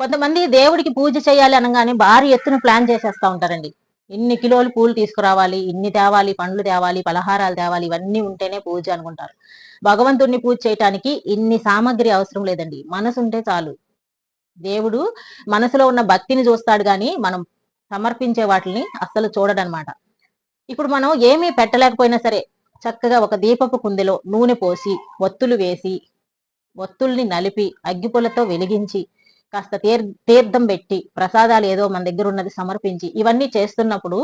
కొంతమంది దేవుడికి పూజ చేయాలి అనగానే భారీ ఎత్తున ప్లాన్ చేసేస్తా ఉంటారండి. ఇన్ని కిలోలు పూలు తీసుకురావాలి, ఇన్ని తేవాలి, పండ్లు తేవాలి, పలహారాలు తేవాలి, ఇవన్నీ ఉంటేనే పూజ అనుకుంటారు. భగవంతుడిని పూజ చేయటానికి ఇన్ని సామాగ్రి అవసరం లేదండి. మనసుంటే చాలు. దేవుడు మనసులో ఉన్న భక్తిని చూస్తాడు గాని, మనం సమర్పించే వాటిని అస్సలు చూడడనమాట. ఇప్పుడు మనం ఏమీ పెట్టలేకపోయినా సరే, చక్కగా ఒక దీపపు కుందెలో నూనె పోసి, ఒత్తులు వేసి, ఒత్తుల్ని నలిపి, అగ్గిపుల్లతో వెలిగించి, కాస్త తీర్థం పెట్టి, ప్రసాదాలు ఏదో మన దగ్గర ఉన్నది సమర్పించి, ఇవన్నీ చేస్తున్నప్పుడు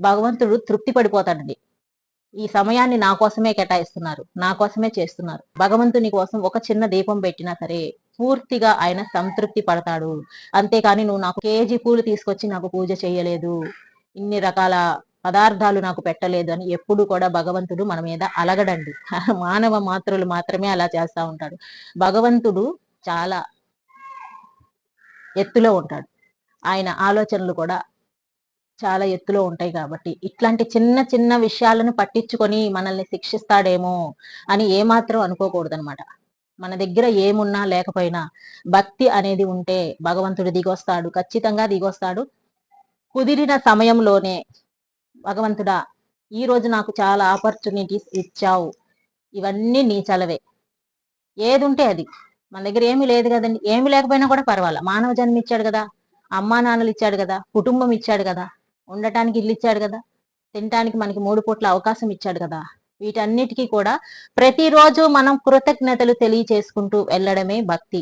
భగవంతుడు తృప్తి పడిపోతాడండి. ఈ సమయాన్ని నా కోసమే కేటాయిస్తున్నారు, నా కోసమే చేస్తున్నారు. భగవంతుని కోసం ఒక చిన్న దీపం పెట్టినా సరే పూర్తిగా ఆయన సంతృప్తి పడతాడు. అంతేకాని నువ్వు నాకు కేజీ పూలు తీసుకొచ్చి నాకు పూజ చేయలేదు, ఇన్ని రకాల పదార్థాలు నాకు పెట్టలేదు అని ఎప్పుడు కూడా భగవంతుడు మన మీద అలగడండి. మానవ మాతృలు మాత్రమే అలా చేస్తా ఉంటాడు. భగవంతుడు చాలా ఎత్తులో ఉంటాడు. ఆయన ఆలోచనలు కూడా చాలా ఎత్తులో ఉంటాయి కాబట్టి ఇట్లాంటి చిన్న చిన్న విషయాలను పట్టించుకొని మనల్ని శిక్షిస్తాడేమో అని ఏమాత్రం అనుకోకూడదనమాట. మన దగ్గర ఏమున్నా లేకపోయినా భక్తి అనేది ఉంటే భగవంతుడు దిగొస్తాడు, ఖచ్చితంగా దిగొస్తాడు. కుదిరిన సమయంలోనే భగవంతుడా, ఈ రోజు నాకు చాలా ఆపర్చునిటీస్ ఇచ్చావు, ఇవన్నీ నీ చలవే, ఏదుంటే అది. మన దగ్గర ఏమీ లేదు కదండి, ఏమి లేకపోయినా కూడా పర్వాలా, మానవ జన్మ ఇచ్చాడు కదా, అమ్మా నాన్నలు ఇచ్చాడు కదా, కుటుంబం ఇచ్చాడు కదా, ఉండటానికి ఇల్లు ఇచ్చాడు కదా, తినటానికి మనకి 3 పూట్ల అవకాశం ఇచ్చాడు కదా. వీటన్నిటికీ కూడా ప్రతిరోజు మనం కృతజ్ఞతలు తెలియచేసుకుంటూ వెళ్ళడమే భక్తి.